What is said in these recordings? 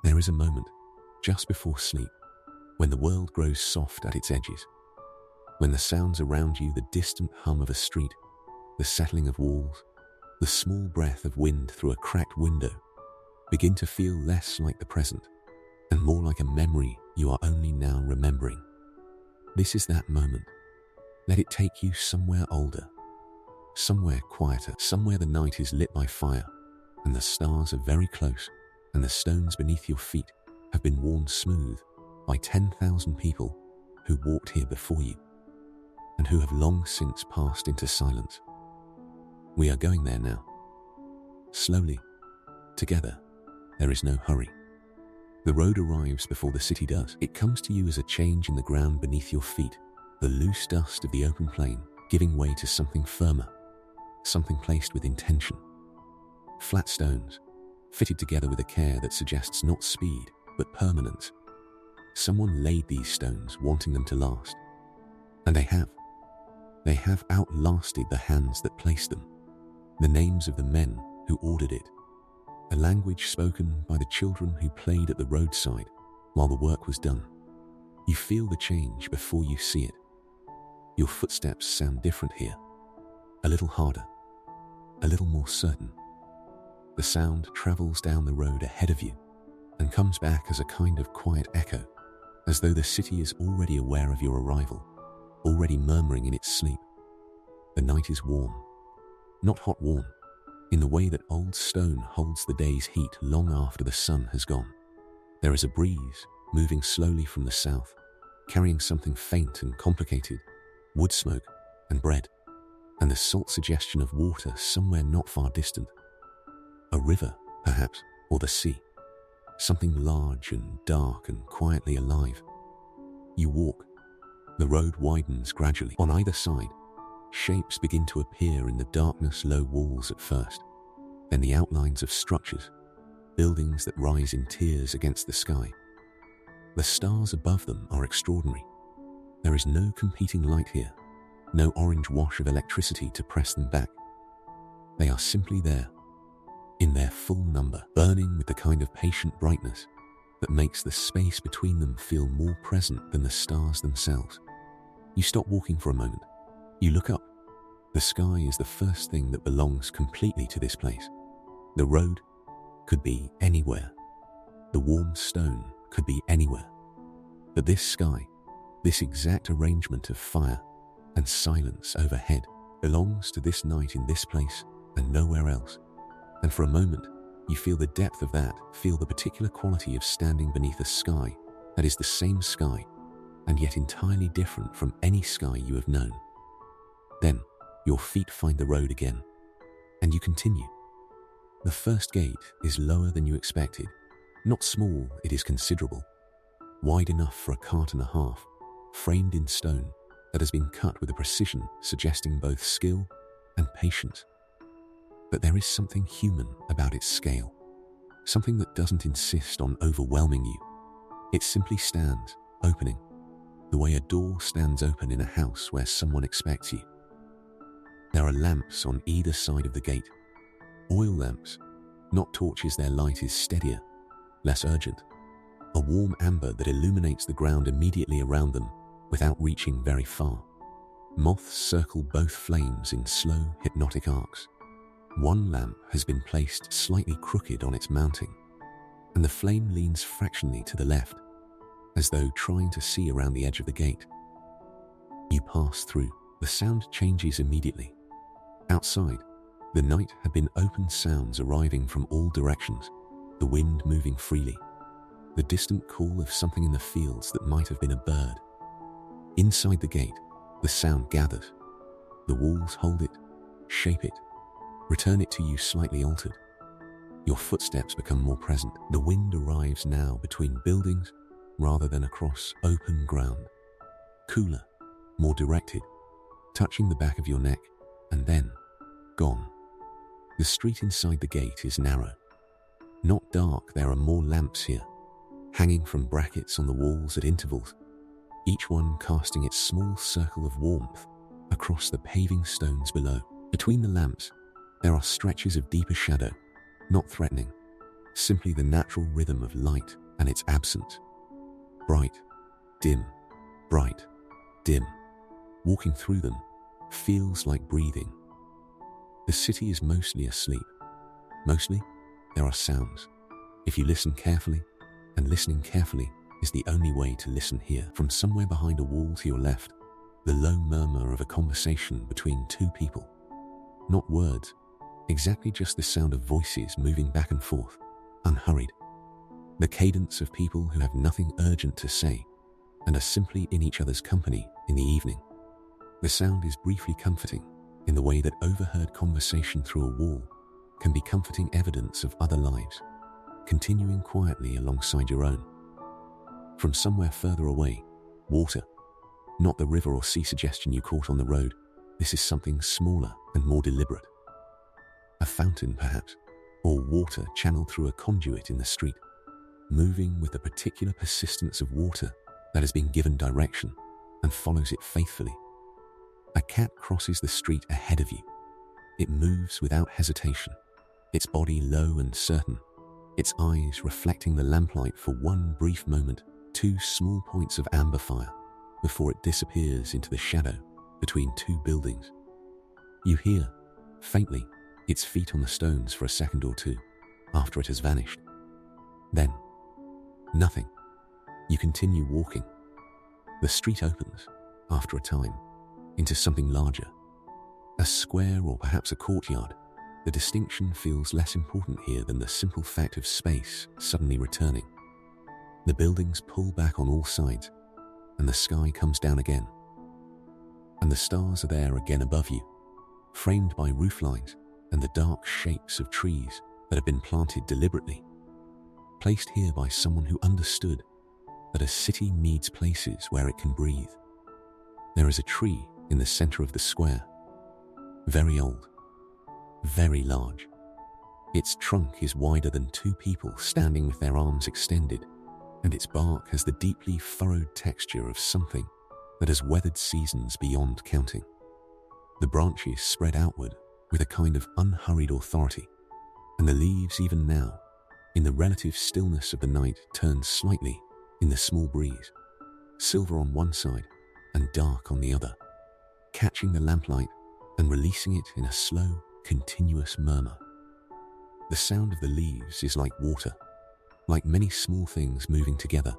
There is a moment, just before sleep, when the world grows soft at its edges, when the sounds around you, the distant hum of a street, the settling of walls, the small breath of wind through a cracked window, begin to feel less like the present and more like a memory you are only now remembering. This is that moment. Let it take you somewhere older, somewhere quieter, somewhere the night is lit by fire and the stars are very close and the stones beneath your feet have been worn smooth by 10,000 people who walked here before you and who have long since passed into silence. We are going there now. Slowly, together. There is no hurry. The road arrives before the city does. It comes to you as a change in the ground beneath your feet, the loose dust of the open plain giving way to something firmer, something placed with intention. Flat stones, fitted together with a care that suggests not speed, but permanence. Someone laid these stones wanting them to last. And they have. They have outlasted the hands that placed them. The names of the men who ordered it. A language spoken by the children who played at the roadside while the work was done. You feel the change before you see it. Your footsteps sound different here. A little harder. A little more certain. The sound travels down the road ahead of you and comes back as a kind of quiet echo, as though the city is already aware of your arrival, already murmuring in its sleep. The night is warm. Not hot warm, in the way that old stone holds the day's heat long after the sun has gone. There is a breeze moving slowly from the south, carrying something faint and complicated, wood smoke and bread, and the salt suggestion of water somewhere not far distant. A river, perhaps, or the sea. Something large and dark and quietly alive. You walk. The road widens gradually. On either side, shapes begin to appear in the darkness, low walls at first, then the outlines of structures, buildings that rise in tiers against the sky. The stars above them are extraordinary. There is no competing light here, no orange wash of electricity to press them back. They are simply there, in their full number, burning with the kind of patient brightness that makes the space between them feel more present than the stars themselves. You stop walking for a moment. You look up. The sky is the first thing that belongs completely to this place. The road could be anywhere. The warm stone could be anywhere. But this sky, this exact arrangement of fire and silence overhead, belongs to this night in this place and nowhere else. And for a moment, you feel the depth of that, feel the particular quality of standing beneath a sky that is the same sky and yet entirely different from any sky you have known. Then, your feet find the road again, and you continue. The first gate is lower than you expected. Not small, it is considerable. Wide enough for a cart and a half, framed in stone that has been cut with a precision suggesting both skill and patience. But there is something human about its scale, something that doesn't insist on overwhelming you. It simply stands, opening, the way a door stands open in a house where someone expects you. There are lamps on either side of the gate. Oil lamps, not torches. Their light is steadier, less urgent. A warm amber that illuminates the ground immediately around them without reaching very far. Moths circle both flames in slow, hypnotic arcs. One lamp has been placed slightly crooked on its mounting, and the flame leans fractionally to the left, as though trying to see around the edge of the gate. You pass through. The sound changes immediately. Outside, the night had been open sounds arriving from all directions, the wind moving freely, the distant call of something in the fields that might have been a bird. Inside the gate, the sound gathers. The walls hold it, shape it, return it to you slightly altered. Your footsteps become more present. The wind arrives now between buildings rather than across open ground. Cooler, more directed, touching the back of your neck, and then gone. The street inside the gate is narrow. Not dark, there are more lamps here, hanging from brackets on the walls at intervals, each one casting its small circle of warmth across the paving stones below. Between the lamps, there are stretches of deeper shadow, not threatening, simply the natural rhythm of light and its absence. Bright, dim, bright, dim. Walking through them feels like breathing. The city is mostly asleep. Mostly, there are sounds. If you listen carefully, and listening carefully is the only way to listen here. From somewhere behind a wall to your left, the low murmur of a conversation between two people. Not words, exactly just the sound of voices moving back and forth, unhurried. The cadence of people who have nothing urgent to say and are simply in each other's company in the evening. The sound is briefly comforting in the way that overheard conversation through a wall can be comforting evidence of other lives, continuing quietly alongside your own. From somewhere further away, water. Not the river or sea suggestion you caught on the road. This is something smaller and more deliberate. A fountain, perhaps, or water channeled through a conduit in the street, moving with the particular persistence of water that has been given direction and follows it faithfully. A cat crosses the street ahead of you. It moves without hesitation, its body low and certain, its eyes reflecting the lamplight for one brief moment, two small points of amber fire, before it disappears into the shadow between two buildings. You hear, faintly, its feet on the stones for a second or two after it has vanished. Then, nothing. You continue walking. The street opens, after a time, into something larger. A square or perhaps a courtyard. The distinction feels less important here than the simple fact of space suddenly returning. The buildings pull back on all sides, and the sky comes down again. And the stars are there again above you, framed by roof lines and the dark shapes of trees that have been planted deliberately, placed here by someone who understood that a city needs places where it can breathe. There is a tree in the center of the square, very old, very large. Its trunk is wider than two people standing with their arms extended, and its bark has the deeply furrowed texture of something that has weathered seasons beyond counting. The branches spread outward with a kind of unhurried authority, and the leaves even now, in the relative stillness of the night, turn slightly in the small breeze, silver on one side and dark on the other, catching the lamplight and releasing it in a slow, continuous murmur. The sound of the leaves is like water, like many small things moving together,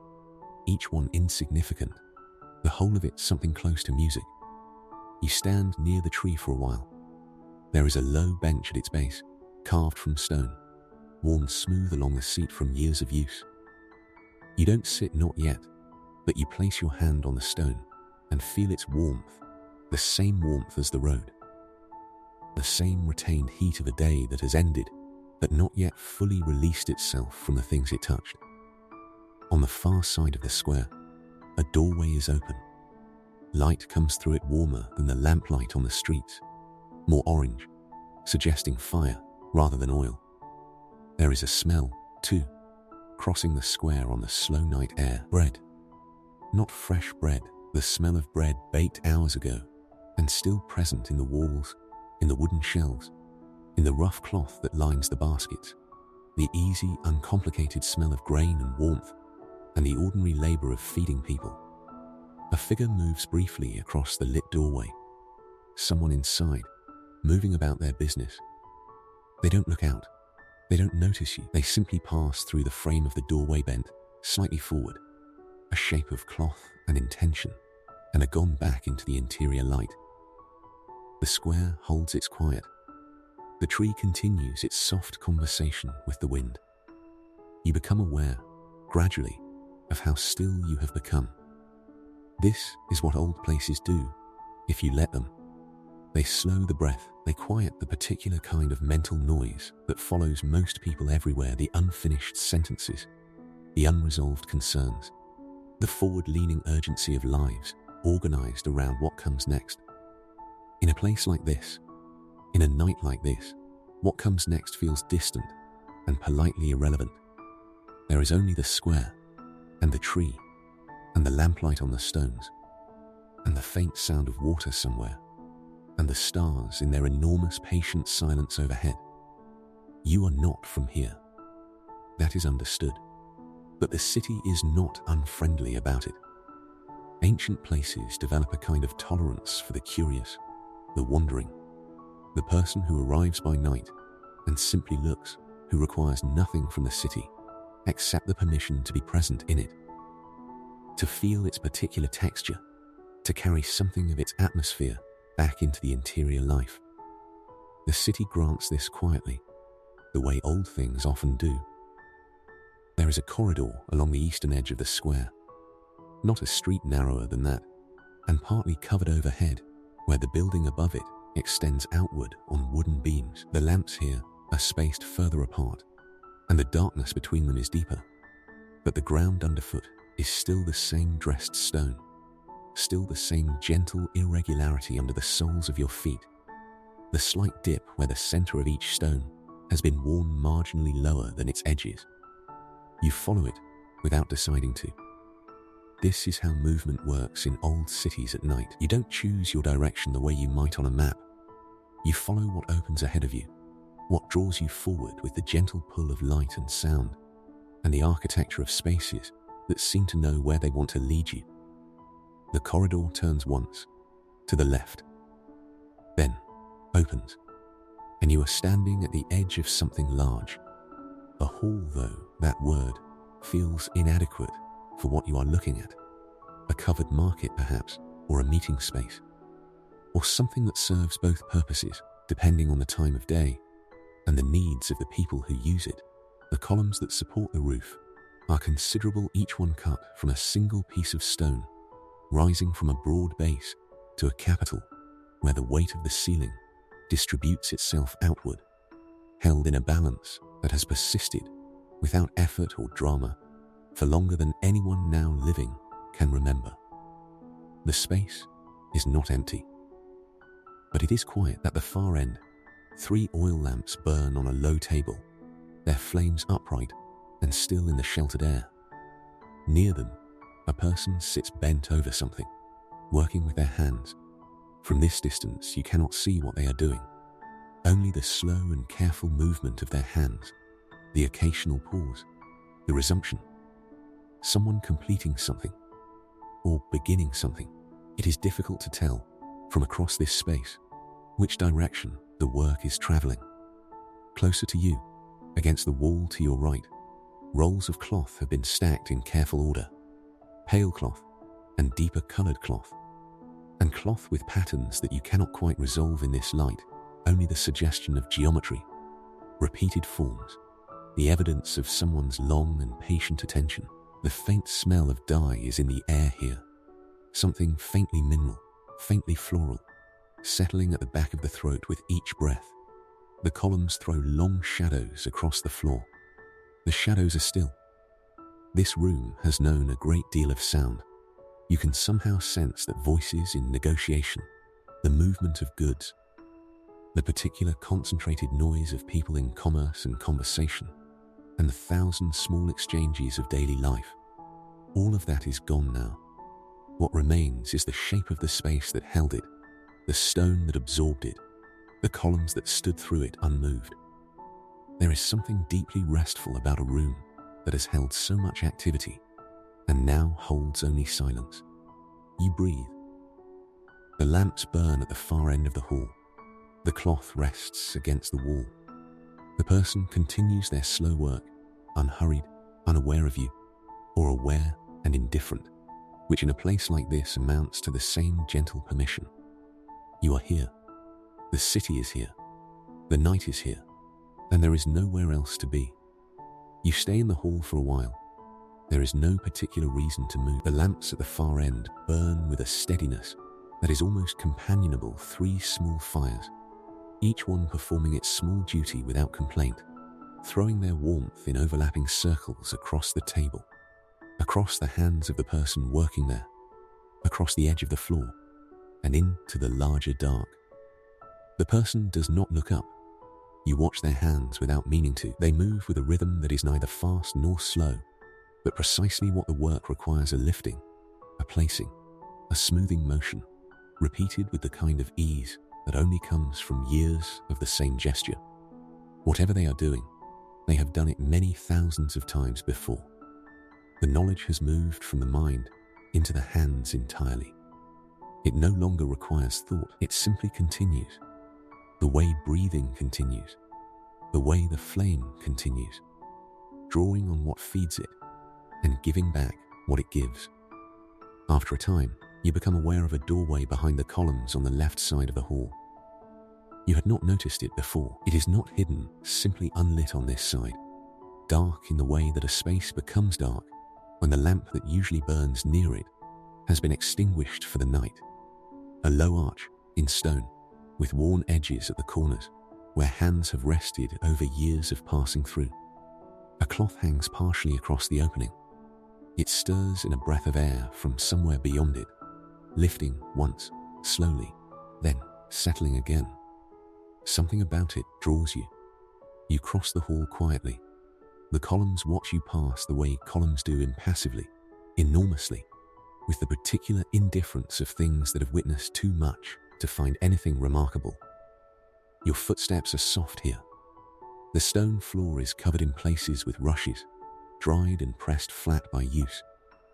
each one insignificant, the whole of it something close to music. You stand near the tree for a while. There is a low bench at its base, carved from stone, worn smooth along the seat from years of use. You don't sit, not yet, but you place your hand on the stone and feel its warmth, the same warmth as the road. The same retained heat of a day that has ended, but not yet fully released itself from the things it touched. On the far side of the square, a doorway is open. Light comes through it warmer than the lamplight on the streets, more orange, suggesting fire rather than oil. There is a smell, too, crossing the square on the slow night air. Bread. Not fresh bread, the smell of bread baked hours ago and still present in the walls, in the wooden shelves, in the rough cloth that lines the baskets, the easy, uncomplicated smell of grain and warmth, and the ordinary labor of feeding people. A figure moves briefly across the lit doorway. Someone inside, moving about their business. They don't look out. They don't notice you. They simply pass through the frame of the doorway, bent slightly forward, a shape of cloth and intention, and are gone back into the interior light. The square holds its quiet. The tree continues its soft conversation with the wind. You become aware, gradually, of how still you have become. This is what old places do, if you let them. They slow the breath, they quiet the particular kind of mental noise that follows most people everywhere, the unfinished sentences, the unresolved concerns, the forward-leaning urgency of lives organized around what comes next. In a place like this, in a night like this, what comes next feels distant and politely irrelevant. There is only the square, and the tree, and the lamplight on the stones, and the faint sound of water somewhere, and the stars in their enormous patient silence overhead. You are not from here. That is understood. But the city is not unfriendly about it. Ancient places develop a kind of tolerance for the curious, the wandering, the person who arrives by night and simply looks, who requires nothing from the city except the permission to be present in it, to feel its particular texture, to carry something of its atmosphere back into the interior life. The city grants this quietly, the way old things often do. There is a corridor along the eastern edge of the square, not a street narrower than that, and partly covered overhead, where the building above it extends outward on wooden beams. The lamps here are spaced further apart, and the darkness between them is deeper, but the ground underfoot is still the same dressed stone, still the same gentle irregularity under the soles of your feet, the slight dip where the center of each stone has been worn marginally lower than its edges. You follow it without deciding to. This is how movement works in old cities at night. You don't choose your direction the way you might on a map. You follow what opens ahead of you, what draws you forward with the gentle pull of light and sound, and the architecture of spaces that seem to know where they want to lead you. The corridor turns once, to the left, then opens, and you are standing at the edge of something large. A hall, though that word feels inadequate for what you are looking at. A covered market, perhaps, or a meeting space, or something that serves both purposes, depending on the time of day and the needs of the people who use it. The columns that support the roof are considerable, each one cut from a single piece of stone, rising from a broad base to a capital where the weight of the ceiling distributes itself outward, held in a balance that has persisted without effort or drama for longer than anyone now living can remember. The space is not empty, but it is quiet. At the far end, 3 oil lamps burn on a low table, their flames upright and still in the sheltered air. Near them, a person sits bent over something, working with their hands. From this distance, you cannot see what they are doing, only the slow and careful movement of their hands, the occasional pause, the resumption. Someone completing something, or beginning something. It is difficult to tell, from across this space, which direction the work is traveling. Closer to you, against the wall to your right, rolls of cloth have been stacked in careful order. Pale cloth and deeper colored cloth, and cloth with patterns that you cannot quite resolve in this light, only the suggestion of geometry, repeated forms, the evidence of someone's long and patient attention. The faint smell of dye is in the air here, something faintly mineral, faintly floral, settling at the back of the throat with each breath. The columns throw long shadows across the floor. The shadows are still. This room has known a great deal of sound. You can somehow sense that voices in negotiation, the movement of goods, the particular concentrated noise of people in commerce and conversation, and the 1,000 small exchanges of daily life. All of that is gone now. What remains is the shape of the space that held it, the stone that absorbed it, the columns that stood through it unmoved. There is something deeply restful about a room that has held so much activity and now holds only silence. You breathe. The lamps burn at the far end of the hall. The cloth rests against the wall. The person continues their slow work, unhurried, unaware of you, or aware and indifferent, which in a place like this amounts to the same gentle permission. You are here. The city is here. The night is here, and there is nowhere else to be. You stay in the hall for a while. There is no particular reason to move. The lamps at the far end burn with a steadiness that is almost companionable. 3 small fires, each one performing its small duty without complaint, throwing their warmth in overlapping circles across the table, across the hands of the person working there, across the edge of the floor, and into the larger dark. The person does not look up. You watch their hands without meaning to. They move with a rhythm that is neither fast nor slow, but precisely what the work requires: a lifting, a placing, a smoothing motion, repeated with the kind of ease that only comes from years of the same gesture. Whatever they are doing, they have done it many thousands of times before. The knowledge has moved from the mind into the hands entirely. It no longer requires thought, it simply continues. The way breathing continues, the way the flame continues, drawing on what feeds it and giving back what it gives. After a time, you become aware of a doorway behind the columns on the left side of the hall. You had not noticed it before. It is not hidden, simply unlit on this side, dark in the way that a space becomes dark when the lamp that usually burns near it has been extinguished for the night. A low arch in stone, with worn edges at the corners, where hands have rested over years of passing through. A cloth hangs partially across the opening. It stirs in a breath of air from somewhere beyond it, lifting once, slowly, then settling again. Something about it draws you. You cross the hall quietly. The columns watch you pass the way columns do, impassively, enormously, with the particular indifference of things that have witnessed too much to find anything remarkable. Your footsteps are soft here. The stone floor is covered in places with rushes, dried and pressed flat by use,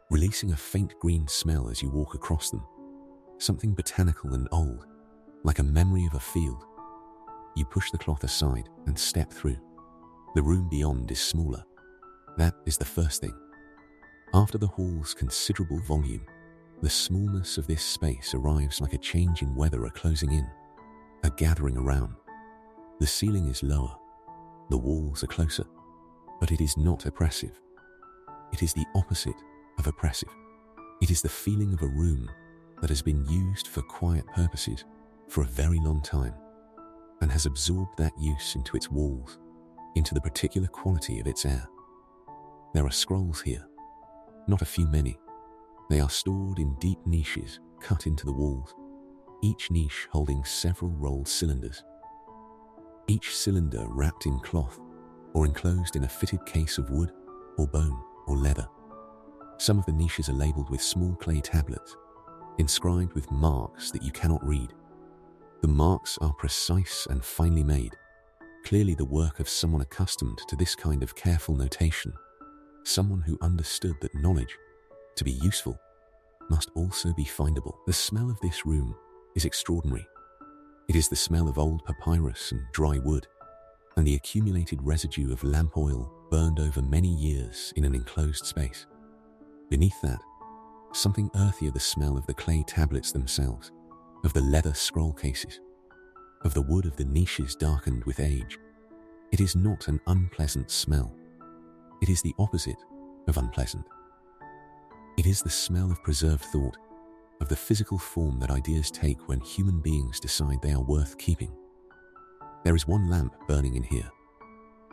releasing a faint green smell as you walk across them. Something botanical and old, like a memory of a field. You push the cloth aside and step through. The room beyond is smaller. That is the first thing. After the hall's considerable volume, the smallness of this space arrives like a change in weather, a closing in, a gathering around. The ceiling is lower. The walls are closer. But it is not oppressive. It is the opposite of oppressive. It is the feeling of a room that has been used for quiet purposes for a very long time and has absorbed that use into its walls, into the particular quality of its air. There are scrolls here, not a few, many. They are stored in deep niches cut into the walls, each niche holding several rolled cylinders. Each cylinder wrapped in cloth or enclosed in a fitted case of wood or bone or leather. Some of the niches are labeled with small clay tablets, inscribed with marks that you cannot read. The marks are precise and finely made, clearly the work of someone accustomed to this kind of careful notation, someone who understood that knowledge, to be useful, must also be findable. The smell of this room is extraordinary. It is the smell of old papyrus and dry wood, and the accumulated residue of lamp oil burned over many years in an enclosed space. Beneath that, something earthier, the smell of the clay tablets themselves, of the leather scroll cases, of the wood of the niches darkened with age. It is not an unpleasant smell. It is the opposite of unpleasant. It is the smell of preserved thought, of the physical form that ideas take when human beings decide they are worth keeping. There is one lamp burning in here,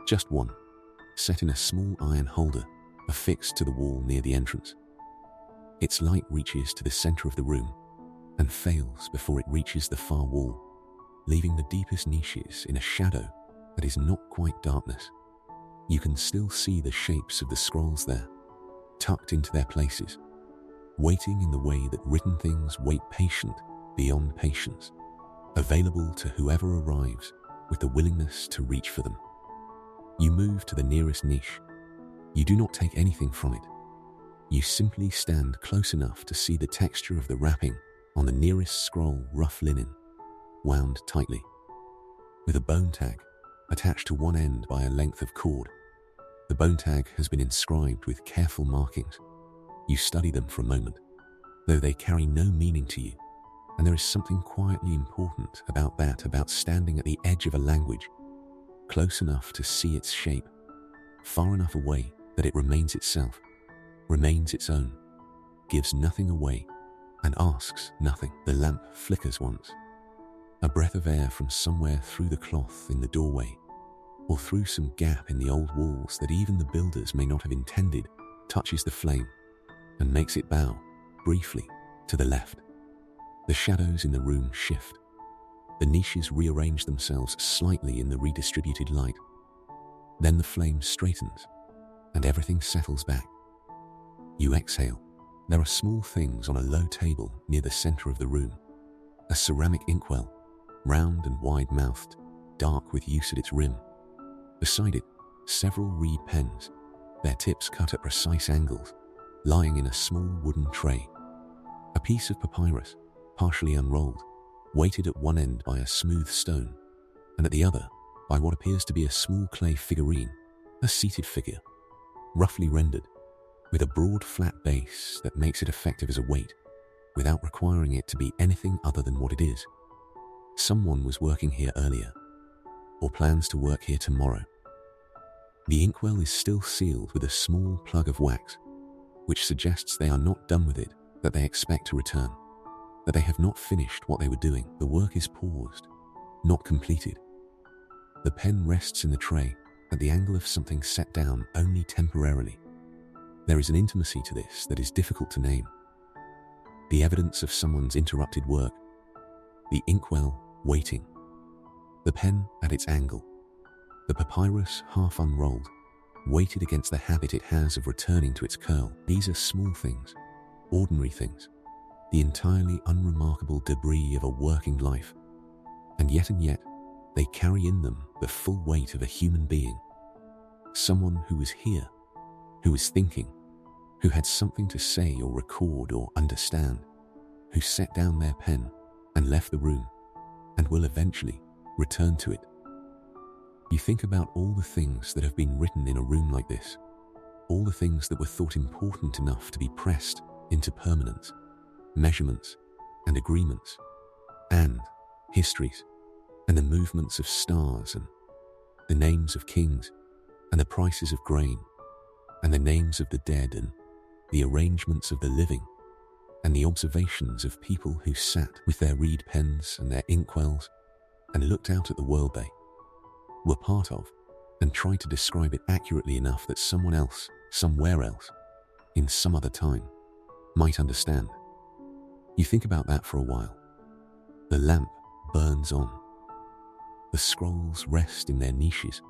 just one, set in a small iron holder affixed to the wall near the entrance. Its light reaches to the center of the room and fails before it reaches the far wall, leaving the deepest niches in a shadow that is not quite darkness. You can still see the shapes of the scrolls there, tucked into their places, waiting in the way that written things wait, patient beyond patience, available to whoever arrives with the willingness to reach for them. You move to the nearest niche. You do not take anything from it. You simply stand close enough to see the texture of the wrapping on the nearest scroll, rough linen, wound tightly, with a bone tag attached to one end by a length of cord. The bone tag has been inscribed with careful markings. You study them for a moment, though they carry no meaning to you, and there is something quietly important about that, about standing at the edge of a language, close enough to see its shape, far enough away that it remains itself, remains its own, gives nothing away, and asks nothing. The lamp flickers once. A breath of air from somewhere through the cloth in the doorway, or through some gap in the old walls that even the builders may not have intended, touches the flame and makes it bow, briefly, to the left. The shadows in the room shift. The niches rearrange themselves slightly in the redistributed light. Then the flame straightens, and everything settles back. You exhale. There are small things on a low table near the center of the room. A ceramic inkwell, round and wide-mouthed, dark with use at its rim. Beside it, several reed pens, their tips cut at precise angles, lying in a small wooden tray. A piece of papyrus, partially unrolled, weighted at one end by a smooth stone, and at the other by what appears to be a small clay figurine, a seated figure, roughly rendered, with a broad flat base that makes it effective as a weight, without requiring it to be anything other than what it is. Someone was working here earlier, or plans to work here tomorrow. The inkwell is still sealed with a small plug of wax, which suggests they are not done with it, that they expect to return, that they have not finished what they were doing. The work is paused, not completed. The pen rests in the tray at the angle of something set down only temporarily. There is an intimacy to this that is difficult to name. The evidence of someone's interrupted work, the inkwell waiting, the pen at its angle, the papyrus half unrolled, weighted against the habit it has of returning to its curl. These are small things, ordinary things, the entirely unremarkable debris of a working life, and yet they carry in them the full weight of a human being, someone who was here, who was thinking, who had something to say or record or understand, who set down their pen and left the room, and will eventually return to it. You think about all the things that have been written in a room like this, all the things that were thought important enough to be pressed into permanence, measurements and agreements, and histories, and the movements of stars, and the names of kings, and the prices of grain, and the names of the dead, and the arrangements of the living, and the observations of people who sat with their reed pens and their inkwells and looked out at the world they were part of, and tried to describe it accurately enough that someone else, somewhere else, in some other time, might understand. You think about that for a while. The lamp burns on. The scrolls rest in their niches.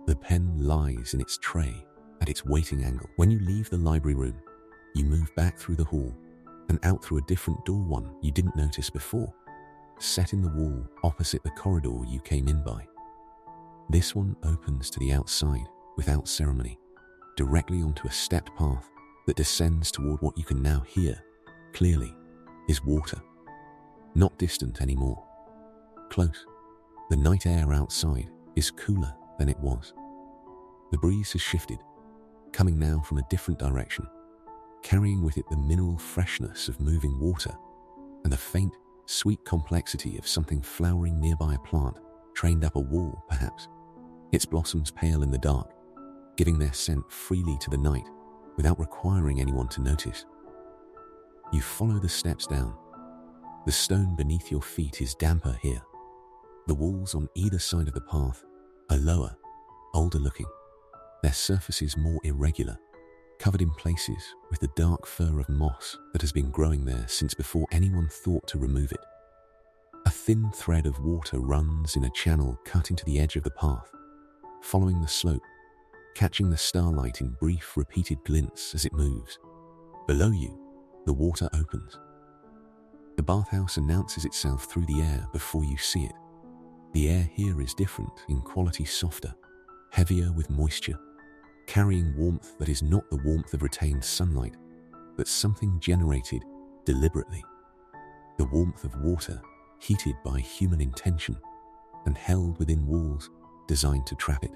The pen lies in its tray at its waiting angle. When you leave the library room, you move back through the hall and out through a different door, one you didn't notice before, set in the wall opposite the corridor you came in by. This one opens to the outside without ceremony, directly onto a stepped path that descends toward what you can now hear clearly is water. Not distant anymore. Close. The night air outside is cooler than it was. The breeze has shifted, coming now from a different direction, carrying with it the mineral freshness of moving water and the faint, sweet complexity of something flowering nearby a plant trained up a wall, perhaps, its blossoms pale in the dark, giving their scent freely to the night without requiring anyone to notice. You follow the steps down. The stone beneath your feet is damper here. The walls on either side of the path are lower, older looking, their surfaces more irregular, covered in places with the dark fur of moss that has been growing there since before anyone thought to remove it. A thin thread of water runs in a channel cut into the edge of the path, following the slope, catching the starlight in brief repeated glints as it moves. Below you, the water opens. The bathhouse announces itself through the air before you see it. The air here is different, in quality softer, heavier with moisture, carrying warmth that is not the warmth of retained sunlight, but something generated deliberately. The warmth of water heated by human intention and held within walls designed to trap it.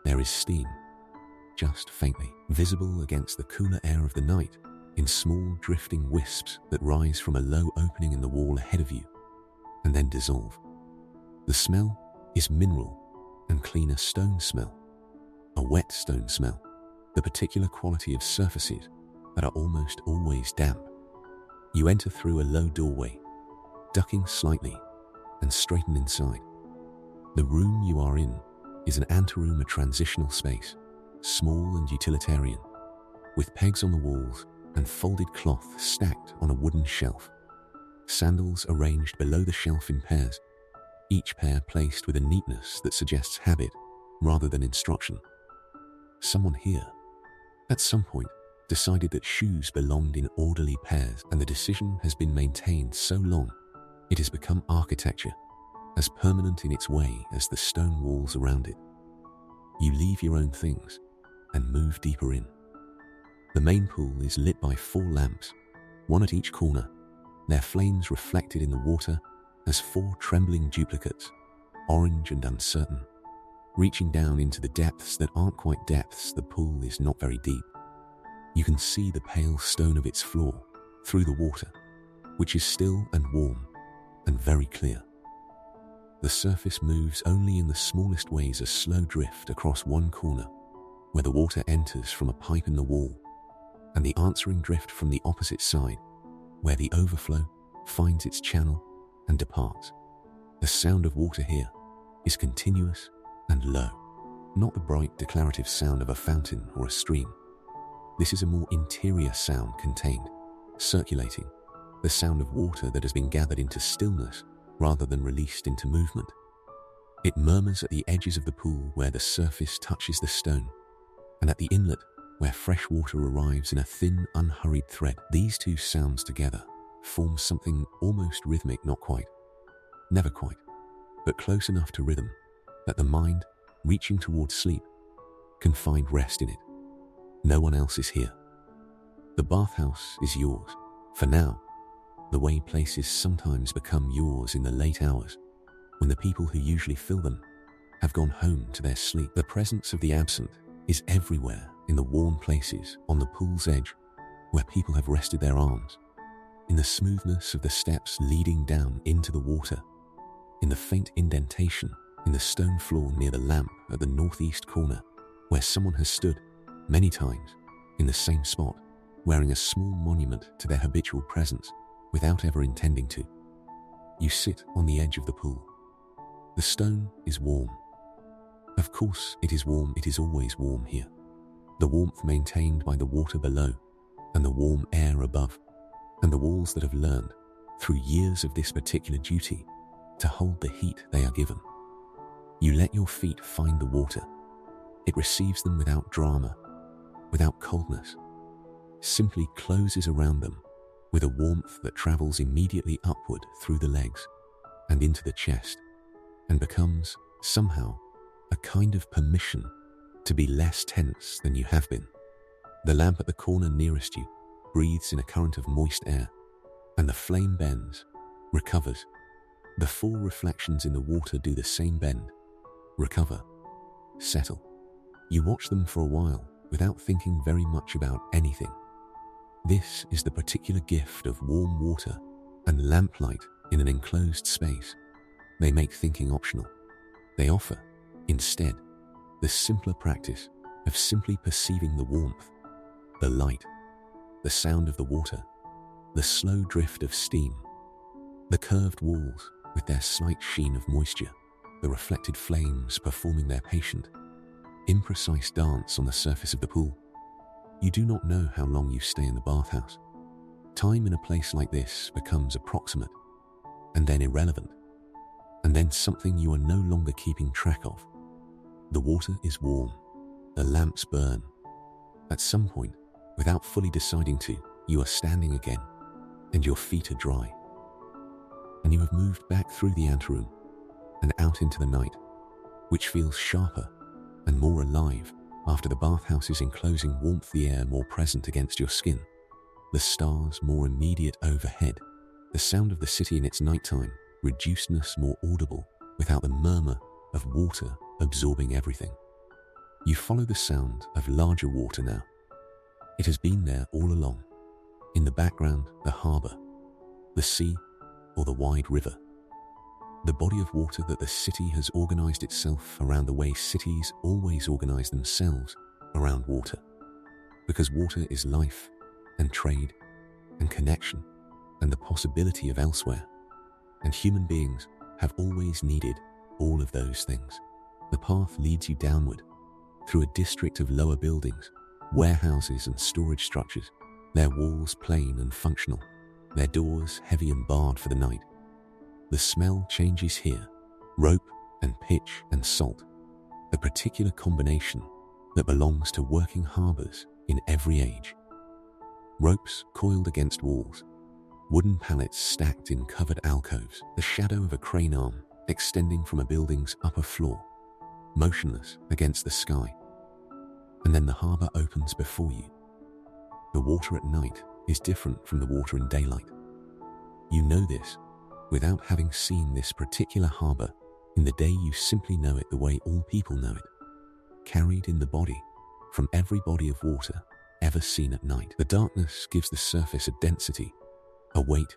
There is steam, just faintly, visible against the cooler air of the night, in small drifting wisps that rise from a low opening in the wall ahead of you, and then dissolve. The smell is mineral and cleaner stone smell, a wet stone smell, the particular quality of surfaces that are almost always damp. You enter through a low doorway, ducking slightly, and straighten inside. The room you are in is an anteroom, a transitional space, small and utilitarian, with pegs on the walls and folded cloth stacked on a wooden shelf. Sandals arranged below the shelf in pairs, each pair placed with a neatness that suggests habit rather than instruction. Someone here, at some point, decided that shoes belonged in orderly pairs, and the decision has been maintained so long it has become architecture, as permanent in its way as the stone walls around it. You leave your own things and move deeper in. The main pool is lit by 4 lamps, one at each corner, their flames reflected in the water as 4 trembling duplicates, orange and uncertain, reaching down into the depths that aren't quite depths. The pool is not very deep. You can see the pale stone of its floor through the water, which is still and warm and very clear. The surface moves only in the smallest ways, a slow drift across one corner, where the water enters from a pipe in the wall, and the answering drift from the opposite side, where the overflow finds its channel and departs. The sound of water here is continuous and low, not the bright declarative sound of a fountain or a stream. This is a more interior sound, contained, circulating, the sound of water that has been gathered into stillness rather than released into movement. It murmurs at the edges of the pool where the surface touches the stone, and at the inlet where fresh water arrives in a thin, unhurried thread. These 2 sounds together form something almost rhythmic, not quite, never quite, but close enough to rhythm that the mind, reaching towards sleep, can find rest in it. No one else is here. The bathhouse is yours, for now, the way places sometimes become yours in the late hours, when the people who usually fill them have gone home to their sleep. The presence of the absent is everywhere, in the worn places on the pool's edge where people have rested their arms, in the smoothness of the steps leading down into the water, in the faint indentation in the stone floor near the lamp at the northeast corner, where someone has stood many times in the same spot, wearing a small monument to their habitual presence without ever intending to. You sit on the edge of the pool. The stone is warm. Of course it is warm, it is always warm here. The warmth maintained by the water below and the warm air above, and the walls that have learned, through years of this particular duty, to hold the heat they are given. You let your feet find the water. It receives them without drama, without coldness, simply closes around them with a warmth that travels immediately upward through the legs and into the chest, and becomes, somehow, a kind of permission to be less tense than you have been. The lamp at the corner nearest you breathes in a current of moist air, and the flame bends, recovers. The 4 reflections in the water do the same: bend, recover, settle. You watch them for a while without thinking very much about anything. This is the particular gift of warm water and lamplight in an enclosed space. They make thinking optional. They offer, instead, the simpler practice of simply perceiving the warmth, the light, the sound of the water, the slow drift of steam, the curved walls with their slight sheen of moisture, the reflected flames performing their patient, imprecise dance on the surface of the pool. You do not know how long you stay in the bathhouse. Time in a place like this becomes approximate, and then irrelevant, and then something you are no longer keeping track of. The water is warm, the lamps burn. At some point, without fully deciding to, you are standing again, and your feet are dry. And you have moved back through the anteroom and out into the night, which feels sharper and more alive after the bathhouse's enclosing warmth, the air more present against your skin, the stars more immediate overhead, the sound of the city in its nighttime, reducedness more audible without the murmur of water absorbing everything. You follow the sound of larger water now. It has been there all along. In the background, the harbour, the sea, or the wide river. The body of water that the city has organized itself around the way cities always organize themselves around water. Because water is life and trade and connection and the possibility of elsewhere. And human beings have always needed all of those things. The path leads you downward through a district of lower buildings, warehouses and storage structures, their walls plain and functional, their doors heavy and barred for the night. The smell changes here, rope and pitch and salt, a particular combination that belongs to working harbours in every age. Ropes coiled against walls, wooden pallets stacked in covered alcoves, the shadow of a crane arm extending from a building's upper floor, motionless against the sky. And then the harbour opens before you. The water at night is different from the water in daylight. You know this without having seen this particular harbour in the day. You simply know it the way all people know it, carried in the body from every body of water ever seen at night. The darkness gives the surface a density, a weight,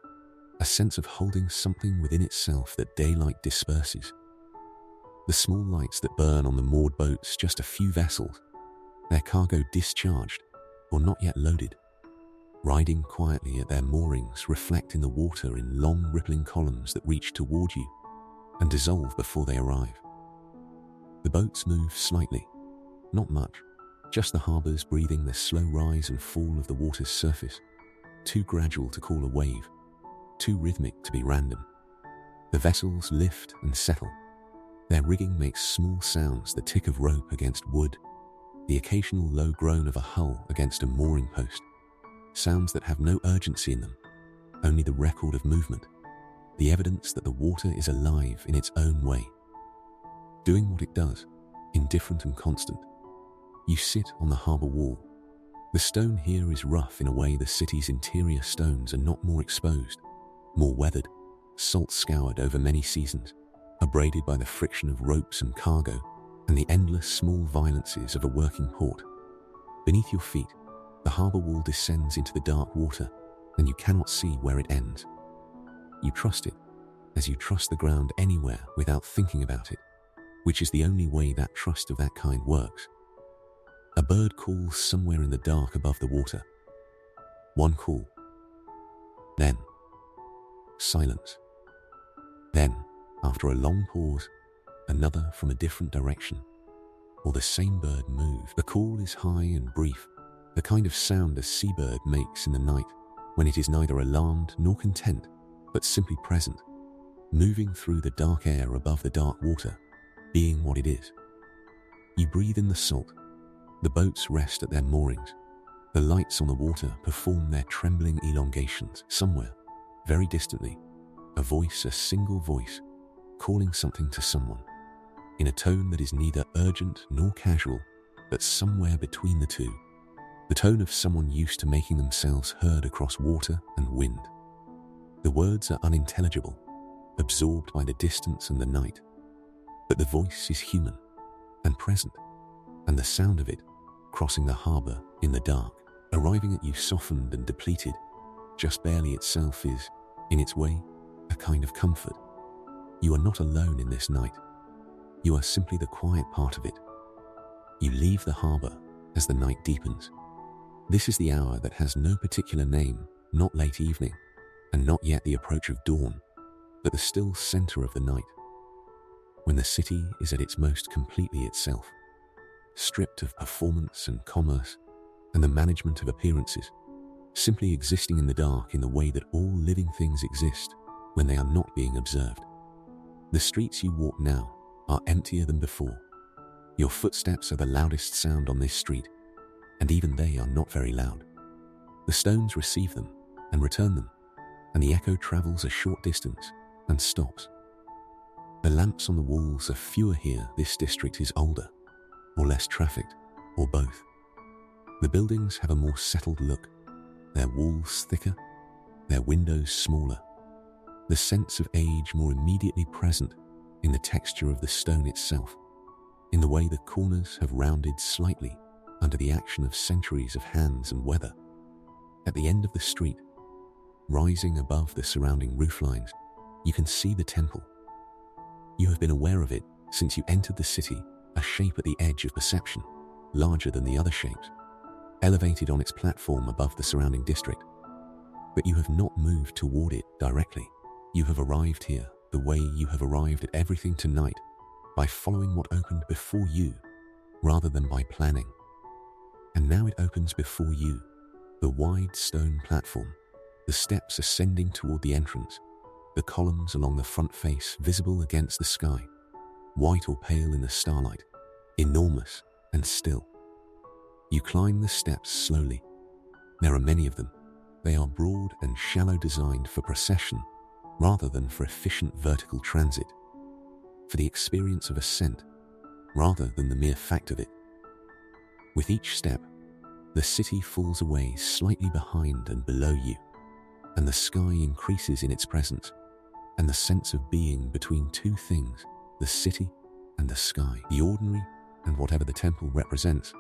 a sense of holding something within itself that daylight disperses. The small lights that burn on the moored boats, just a few vessels, their cargo discharged or not yet loaded, riding quietly at their moorings, reflect in the water in long rippling columns that reach toward you and dissolve before they arrive. The boats move slightly, not much, just the harbours breathing the slow rise and fall of the water's surface, too gradual to call a wave, too rhythmic to be random. The vessels lift and settle. Their rigging makes small sounds, the tick of rope against wood, the occasional low groan of a hull against a mooring post, sounds that have no urgency in them, only the record of movement, the evidence that the water is alive in its own way, doing what it does, indifferent and constant. You sit on the harbour wall. The stone here is rough in a way the city's interior stones are not, more exposed, more weathered, salt scoured over many seasons, abraded by the friction of ropes and cargo and the endless small violences of a working port. Beneath your feet, the harbour wall descends into the dark water, and you cannot see where it ends. You trust it, as you trust the ground anywhere without thinking about it, which is the only way that trust of that kind works. A bird calls somewhere in the dark above the water. One call. Then silence. Then, after a long pause, another from a different direction, or the same bird move. The call is high and brief, the kind of sound a seabird makes in the night when it is neither alarmed nor content, but simply present, moving through the dark air above the dark water, being what it is. You breathe in the salt. The boats rest at their moorings. The lights on the water perform their trembling elongations. Somewhere, very distantly, a voice, a single voice, calling something to someone, in a tone that is neither urgent nor casual, but somewhere between the two. The tone of someone used to making themselves heard across water and wind. The words are unintelligible, absorbed by the distance and the night, but the voice is human and present, and the sound of it, crossing the harbour in the dark, arriving at you softened and depleted, just barely itself, is, in its way, a kind of comfort. You are not alone in this night. You are simply the quiet part of it. You leave the harbour as the night deepens. This is the hour that has no particular name, not late evening, and not yet the approach of dawn, but the still centre of the night, when the city is at its most completely itself, stripped of performance and commerce and the management of appearances, simply existing in the dark in the way that all living things exist when they are not being observed. The streets you walk now are emptier than before. Your footsteps are the loudest sound on this street, and even they are not very loud. The stones receive them and return them, and the echo travels a short distance and stops. The lamps on the walls are fewer here. This district is older, or less trafficked, or both. The buildings have a more settled look, their walls thicker, their windows smaller, the sense of age more immediately present in the texture of the stone itself, in the way the corners have rounded slightly under the action of centuries of hands and weather. At the end of the street, rising above the surrounding rooflines, you can see the temple. You have been aware of it since you entered the city, a shape at the edge of perception, larger than the other shapes, elevated on its platform above the surrounding district. But you have not moved toward it directly. You have arrived here the way you have arrived at everything tonight, by following what opened before you, rather than by planning. And now it opens before you, the wide stone platform, the steps ascending toward the entrance, the columns along the front face visible against the sky, white or pale in the starlight, enormous and still. You climb the steps slowly. There are many of them. They are broad and shallow, designed for procession rather than for efficient vertical transit, for the experience of ascent, rather than the mere fact of it. With each step, the city falls away slightly behind and below you, and the sky increases in its presence, and the sense of being between two things, the city and the sky, the ordinary and whatever the temple represents,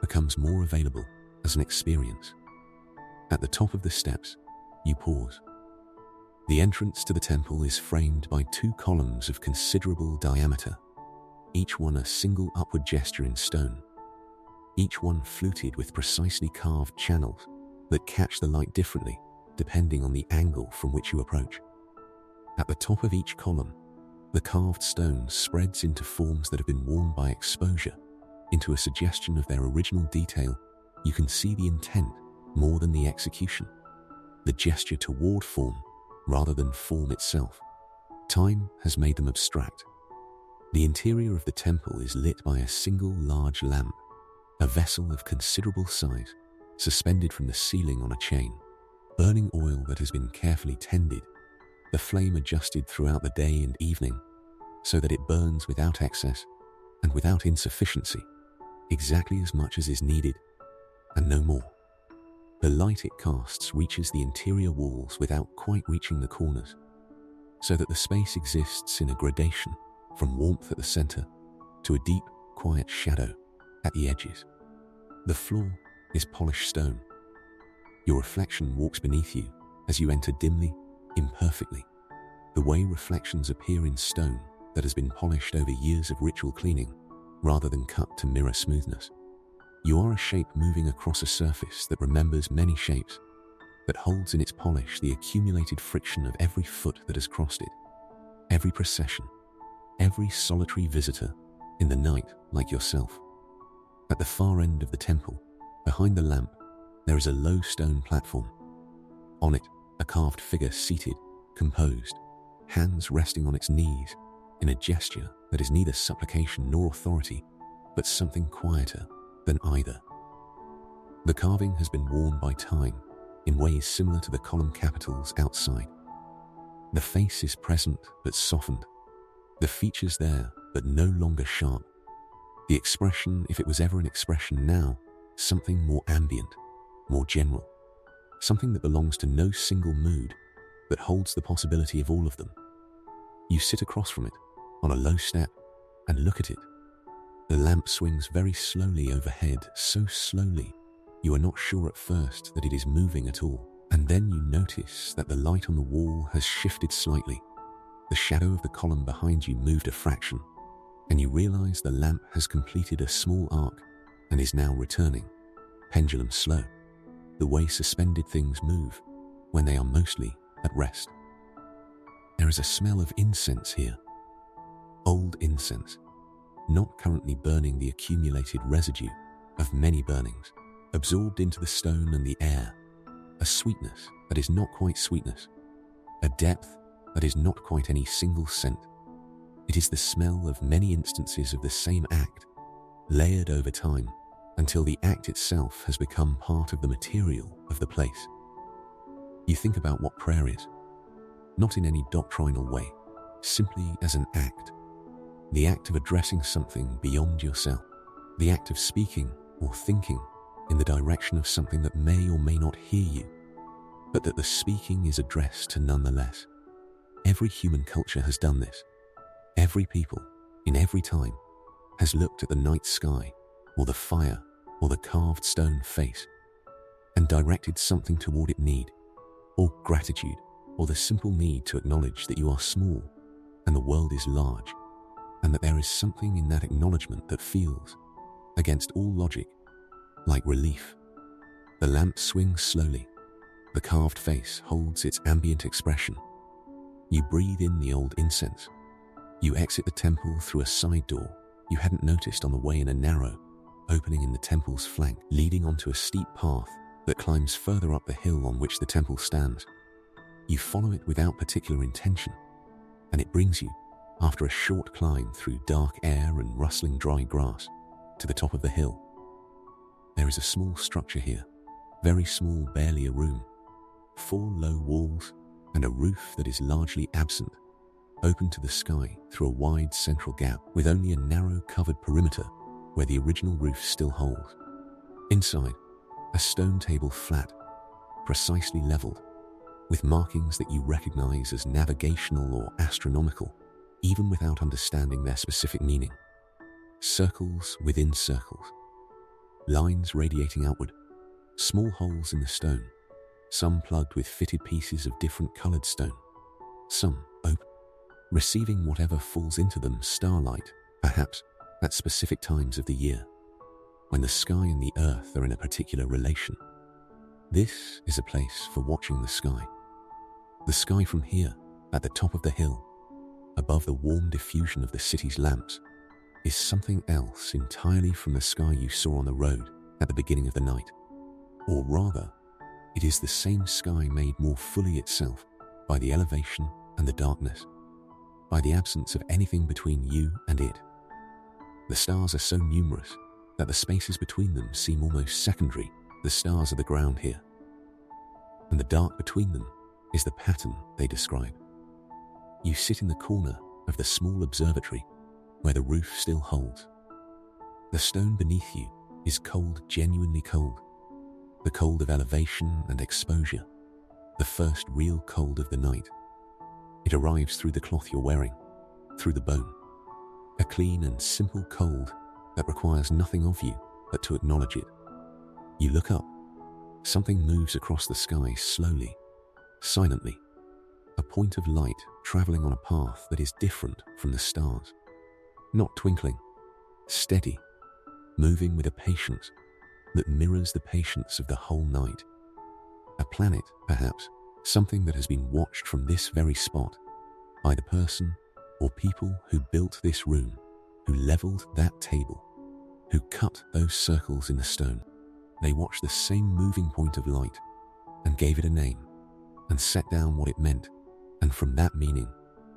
becomes more available as an experience. At the top of the steps, you pause. The entrance to the temple is framed by two columns of considerable diameter, each one a single upward gesture in stone, each one fluted with precisely carved channels that catch the light differently depending on the angle from which you approach. At the top of each column, the carved stone spreads into forms that have been worn by exposure, into a suggestion of their original detail. You can see the intent more than the execution, the gesture toward form rather than form itself. Time has made them abstract. The interior of the temple is lit by a single large lamp, a vessel of considerable size, suspended from the ceiling on a chain, burning oil that has been carefully tended, the flame adjusted throughout the day and evening so that it burns without excess and without insufficiency, exactly as much as is needed, and no more. The light it casts reaches the interior walls without quite reaching the corners, so that the space exists in a gradation from warmth at the center to a deep, quiet shadow at the edges. The floor is polished stone. Your reflection walks beneath you as you enter dimly, imperfectly, the way reflections appear in stone that has been polished over years of ritual cleaning rather than cut to mirror smoothness. You are a shape moving across a surface that remembers many shapes, that holds in its polish the accumulated friction of every foot that has crossed it, every procession, every solitary visitor in the night like yourself. At the far end of the temple, behind the lamp, there is a low stone platform. On it, a carved figure seated, composed, hands resting on its knees, in a gesture that is neither supplication nor authority, but something quieter than either. The carving has been worn by time in ways similar to the column capitals outside. The face is present but softened, the features there but no longer sharp. The expression, if it was ever an expression now, something more ambient, more general, something that belongs to no single mood, but holds the possibility of all of them. You sit across from it, on a low step, and look at it. The lamp swings very slowly overhead, so slowly you are not sure at first that it is moving at all, and then you notice that the light on the wall has shifted slightly. The shadow of the column behind you moved a fraction, and you realize the lamp has completed a small arc and is now returning, pendulum slow, the way suspended things move when they are mostly at rest. There is a smell of incense here, old incense, not currently burning, the accumulated residue of many burnings, absorbed into the stone and the air, a sweetness that is not quite sweetness, a depth that is not quite any single scent. It is the smell of many instances of the same act, layered over time, until the act itself has become part of the material of the place. You think about what prayer is, not in any doctrinal way, simply as an act. The act of addressing something beyond yourself, the act of speaking or thinking in the direction of something that may or may not hear you, but that the speaking is addressed to nonetheless. Every human culture has done this. Every people, in every time, has looked at the night sky, or the fire, or the carved stone face, and directed something toward it: need, or gratitude, or the simple need to acknowledge that you are small, and the world is large, and that there is something in that acknowledgement that feels, against all logic, like relief. The lamp swings slowly. The carved face holds its ambient expression. You breathe in the old incense. You exit the temple through a side door you hadn't noticed on the way, in a narrow opening in the temple's flank, leading onto a steep path that climbs further up the hill on which the temple stands. You follow it without particular intention, and it brings you, after a short climb through dark air and rustling dry grass, to the top of the hill. There is a small structure here, very small, barely a room, 4 low walls, and a roof that is largely absent. open to the sky through a wide central gap with only a narrow covered perimeter where the original roof still holds. Inside, a stone table flat, precisely leveled, with markings that you recognize as navigational or astronomical, even without understanding their specific meaning. Circles within circles, lines radiating outward, small holes in the stone, some plugged with fitted pieces of different colored stone, some open, receiving whatever falls into them starlight, perhaps at specific times of the year, when the sky and the earth are in a particular relation. This is a place for watching the sky. The sky from here, at the top of the hill, above the warm diffusion of the city's lamps, is something else entirely from the sky you saw on the road at the beginning of the night. Or rather, it is the same sky made more fully itself by the elevation and the darkness, by the absence of anything between you and it. The stars are so numerous that the spaces between them seem almost secondary. The stars are the ground here, and the dark between them is the pattern they describe. You sit in the corner of the small observatory where the roof still holds. The stone beneath you is cold, genuinely cold, the cold of elevation and exposure, the first real cold of the night. It arrives through the cloth you're wearing, through the bone, a clean and simple cold that requires nothing of you but to acknowledge it. You look up. Something moves across the sky slowly, silently, a point of light traveling on a path that is different from the stars. Not twinkling, steady, moving with a patience that mirrors the patience of the whole night. A planet, perhaps, something that has been watched from this very spot by the person or people who built this room, who leveled that table, who cut those circles in the stone. They watched the same moving point of light and gave it a name and set down what it meant, and from that meaning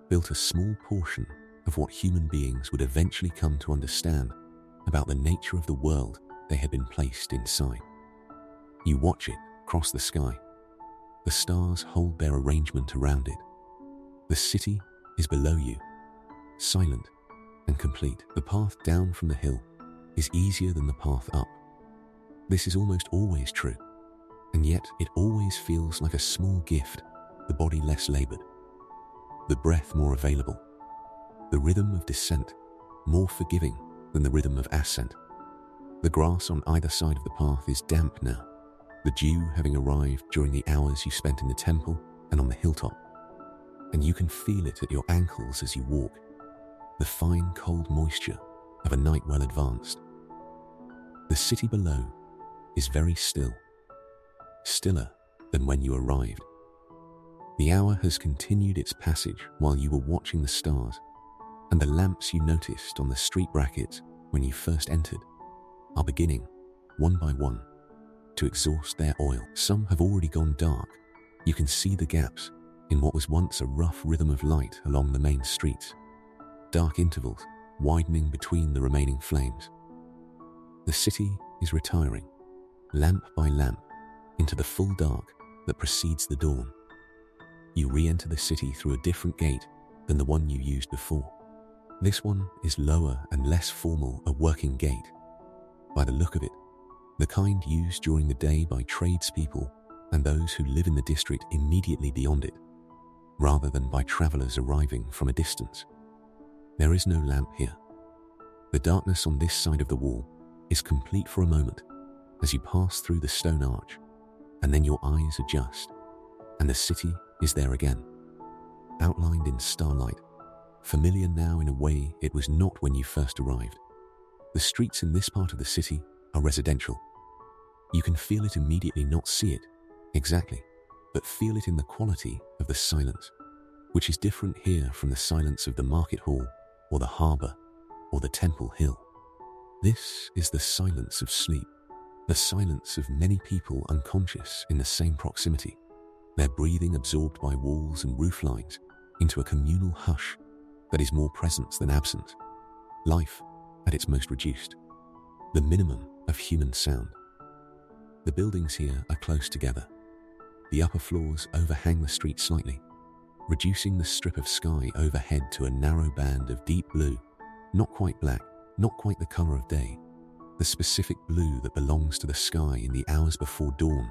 built a small portion of what human beings would eventually come to understand about the nature of the world they had been placed inside. You watch it cross the sky. The stars hold their arrangement around it. The city is below you, silent and complete. The path down from the hill is easier than the path up. This is almost always true, and yet it always feels like a small gift, the body less labored, the breath more available, the rhythm of descent more forgiving than the rhythm of ascent. The grass on either side of the path is damp now, the dew having arrived during the hours you spent in the temple and on the hilltop, and you can feel it at your ankles as you walk, the fine cold moisture of a night well advanced. The city below is very still, stiller than when you arrived. The hour has continued its passage while you were watching the stars, and the lamps you noticed on the street brackets when you first entered are beginning, one by one, to exhaust their oil. Some have already gone dark. You can see the gaps in what was once a rough rhythm of light along the main streets, dark intervals widening between the remaining flames. The city is retiring, lamp by lamp, into the full dark that precedes the dawn. You re-enter the city through a different gate than the one you used before. This one is lower and less formal, a working gate. By the look of it, the kind used during the day by tradespeople and those who live in the district immediately beyond it, rather than by travelers arriving from a distance. There is no lamp here. The darkness on this side of the wall is complete for a moment as you pass through the stone arch, and then your eyes adjust, and the city is there again, outlined in starlight, familiar now in a way it was not when you first arrived. The streets in this part of the city are residential. You can feel it immediately, not see it exactly, but feel it in the quality of the silence, which is different here from the silence of the market hall or the harbour or the temple hill. This is the silence of sleep, the silence of many people unconscious in the same proximity, their breathing absorbed by walls and roof lines into a communal hush that is more presence than absence, life at its most reduced, the minimum of human sound. The buildings here are close together. The upper floors overhang the street slightly, reducing the strip of sky overhead to a narrow band of deep blue, not quite black, not quite the color of day, the specific blue that belongs to the sky in the hours before dawn,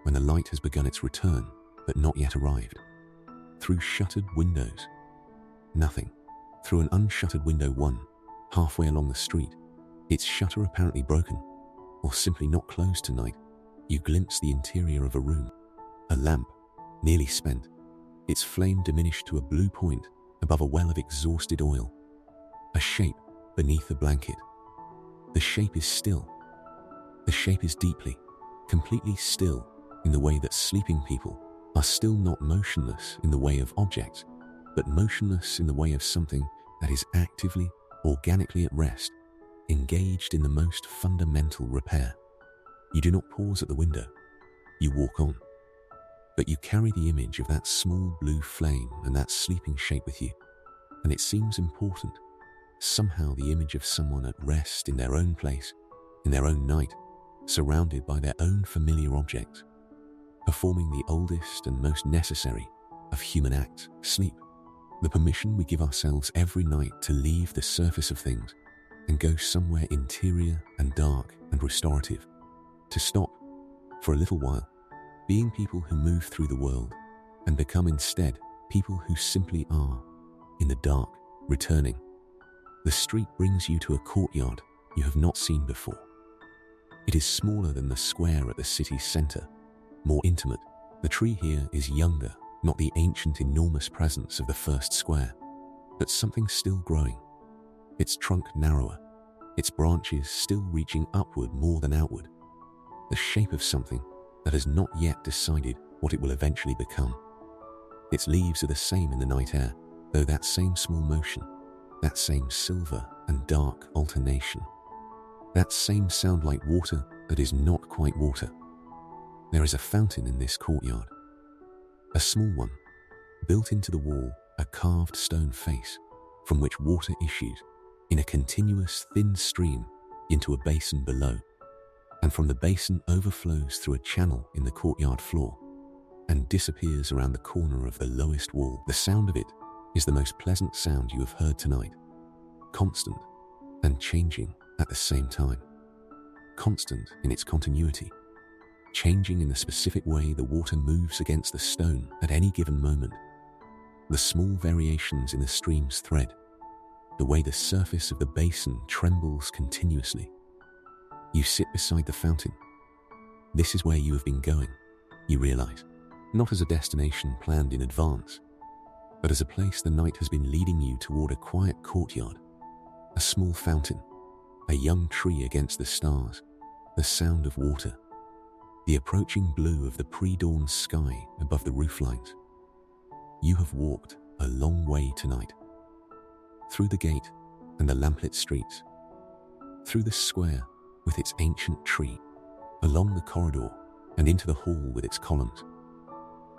when the light has begun its return but not yet arrived. Through shuttered windows, nothing. Through an unshuttered window one, halfway along the street, its shutter apparently broken, or simply not closed tonight, you glimpse the interior of a room. A lamp, nearly spent, its flame diminished to a blue point above a well of exhausted oil. A shape beneath a blanket. The shape is still. The shape is deeply, completely still in the way that sleeping people are still not motionless in the way of objects, but motionless in the way of something that is actively, organically at rest, engaged in the most fundamental repair. You do not pause at the window. You walk on. But you carry the image of that small blue flame and that sleeping shape with you, and it seems important. Somehow the image of someone at rest in their own place, in their own night, surrounded by their own familiar objects, performing the oldest and most necessary of human acts, sleep. The permission we give ourselves every night to leave the surface of things and go somewhere interior and dark and restorative. To stop, for a little while, being people who move through the world and become instead people who simply are, in the dark, returning. The street brings you to a courtyard you have not seen before. It is smaller than the square at the city's center, more intimate. The tree here is younger, not the ancient enormous presence of the first square, but something still growing. Its trunk narrower, its branches still reaching upward more than outward. The shape of something that has not yet decided what it will eventually become. Its leaves are the same in the night air, though that same small motion, that same silver and dark alternation, that same sound like water that is not quite water. There is a fountain in this courtyard, a small one, built into the wall, a carved stone face from which water issues in a continuous thin stream into a basin below, and from the basin overflows through a channel in the courtyard floor and disappears around the corner of the lowest wall. The sound of it is the most pleasant sound you have heard tonight, constant and changing at the same time, constant in its continuity, changing in the specific way the water moves against the stone at any given moment, the small variations in the stream's thread, the way the surface of the basin trembles continuously. You sit beside the fountain. This is where you have been going, you realize, not as a destination planned in advance, but as a place the night has been leading you toward. A quiet courtyard, a small fountain, a young tree against the stars, the sound of water, the approaching blue of the pre-dawn sky above the rooflines. You have walked a long way tonight. Through the gate and the lamplit streets, through the square with its ancient tree, along the corridor and into the hall with its columns,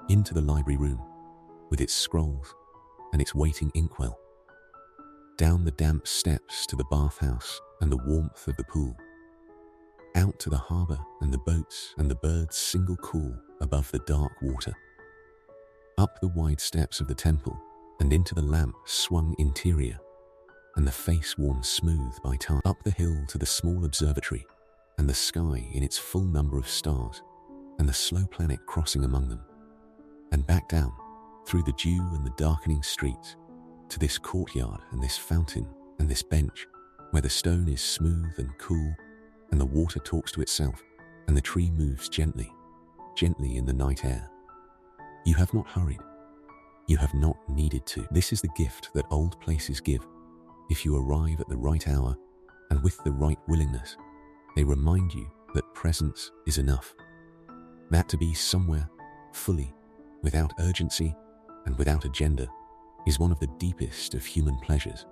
into the library room with its scrolls and its waiting inkwell, down the damp steps to the bathhouse and the warmth of the pool, out to the harbour and the boats and the birds' single call above the dark water, up the wide steps of the temple and into the lamp-swung interior and the face worn smooth by time, up the hill to the small observatory and the sky in its full number of stars and the slow planet crossing among them, and back down through the dew and the darkening streets to this courtyard and this fountain and this bench where the stone is smooth and cool and the water talks to itself and the tree moves gently, gently in the night air. You have not hurried. You have not needed to. This is the gift that old places give. If you arrive at the right hour and with the right willingness, they remind you that presence is enough. That to be somewhere, fully, without urgency and without agenda, is one of the deepest of human pleasures.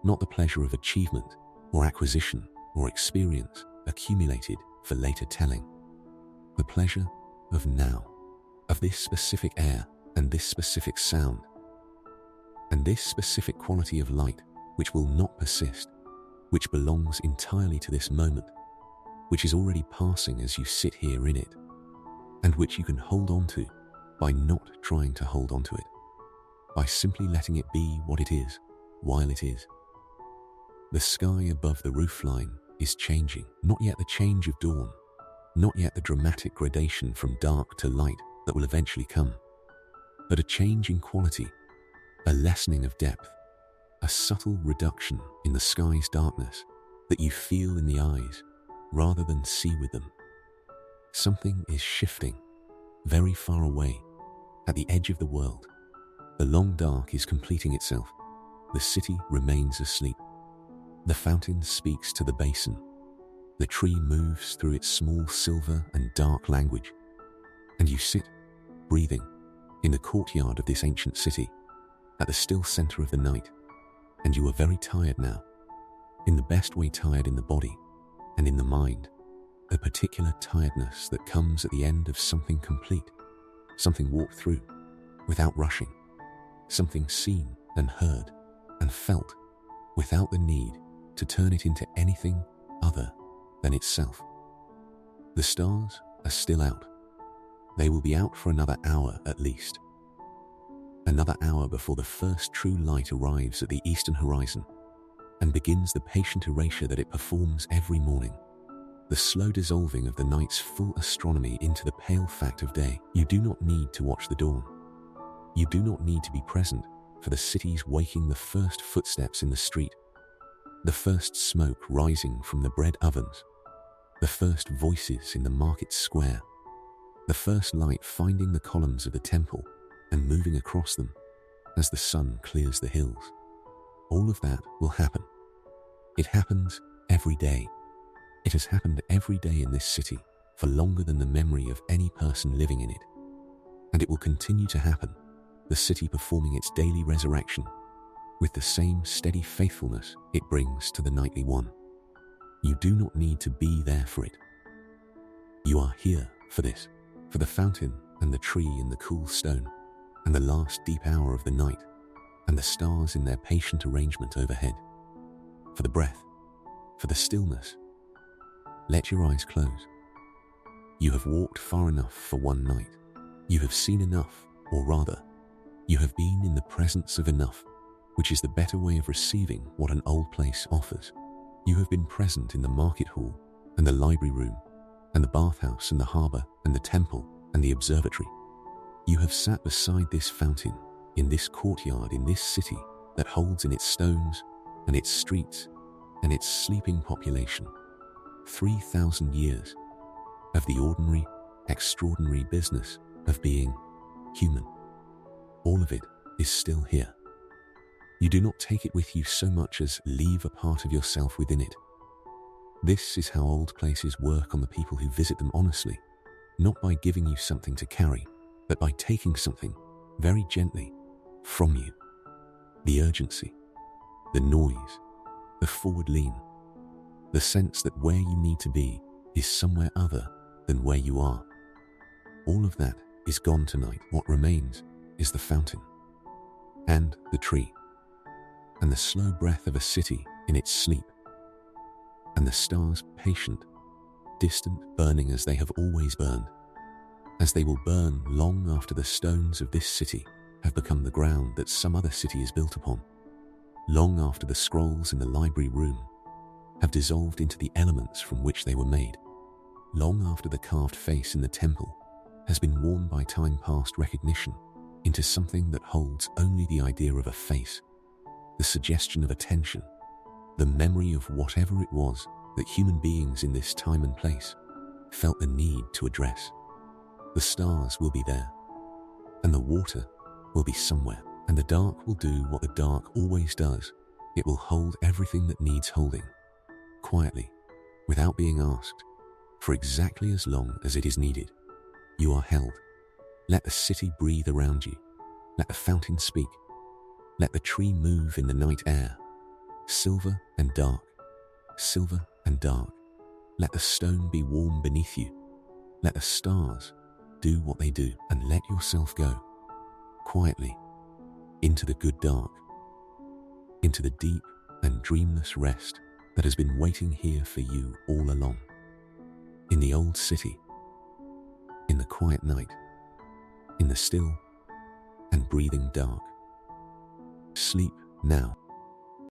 Not the pleasure of achievement or acquisition or experience accumulated for later telling. The pleasure of now, of this specific air and this specific sound, and this specific quality of light which will not persist, which belongs entirely to this moment, which is already passing as you sit here in it, and which you can hold on to by not trying to hold on to it. by simply letting it be what it is while it is. The sky above the roofline is changing, not yet the change of dawn, not yet the dramatic gradation from dark to light that will eventually come, but a change in quality, a lessening of depth, a subtle reduction in the sky's darkness that you feel in the eyes rather than see with them. Something is shifting, very far away, at the edge of the world. The long dark is completing itself. The city remains asleep. The fountain speaks to the basin. The tree moves through its small silver and dark language. And you sit, breathing, in the courtyard of this ancient city, at the still center of the night. And you are very tired now, in the best way tired in the body and in the mind, a particular tiredness that comes at the end of something complete, something walked through, without rushing, something seen and heard and felt, without the need to turn it into anything other than itself. The stars are still out. They will be out for another hour at least. Another hour before the first true light arrives at the eastern horizon and begins the patient erasure that it performs every morning. The slow dissolving of the night's full astronomy into the pale fact of day. You do not need to watch the dawn. You do not need to be present for the city's waking, the first footsteps in the street, the first smoke rising from the bread ovens, the first voices in the market square, the first light finding the columns of the temple and moving across them as the sun clears the hills. All of that will happen. It happens every day. It has happened every day in this city for longer than the memory of any person living in it. And it will continue to happen, the city performing its daily resurrection with the same steady faithfulness it brings to the nightly one. You do not need to be there for it. You are here for this, for the fountain and the tree and the cool stone, and the last deep hour of the night, and the stars in their patient arrangement overhead. For the breath, for the stillness. Let your eyes close. You have walked far enough for one night. You have seen enough, or rather, you have been in the presence of enough, which is the better way of receiving what an old place offers. You have been present in the market hall, and the library room, and the bathhouse, and the harbour, and the temple, and the observatory. You have sat beside this fountain, in this courtyard, in this city that holds in its stones, and its streets, and its sleeping population 3,000 years of the ordinary, extraordinary business of being human. All of it is still here. You do not take it with you so much as leave a part of yourself within it. This is how old places work on the people who visit them honestly, not by giving you something to carry, but by taking something very gently from you. The urgency, the noise, the forward lean, the sense that where you need to be is somewhere other than where you are. All of that is gone tonight. What remains is the fountain, and the tree, and the slow breath of a city in its sleep, and the stars patient, distant, burning as they have always burned, as they will burn long after the stones of this city have become the ground that some other city is built upon, long after the scrolls in the library room have dissolved into the elements from which they were made, long after the carved face in the temple has been worn by time past recognition into something that holds only the idea of a face, the suggestion of attention, the memory of whatever it was that human beings in this time and place felt the need to address. The stars will be there, and the water will be somewhere, and the dark will do what the dark always does. It will hold everything that needs holding, quietly, without being asked, for exactly as long as it is needed. You are held. Let the city breathe around you. Let the fountain speak. Let the tree move in the night air, silver and dark, silver and dark. Let the stone be warm beneath you. Let the stars do what they do, and let yourself go, quietly, into the good dark, into the deep and dreamless rest that has been waiting here for you all along. In the old city, in the quiet night, in the still and breathing dark. Sleep now.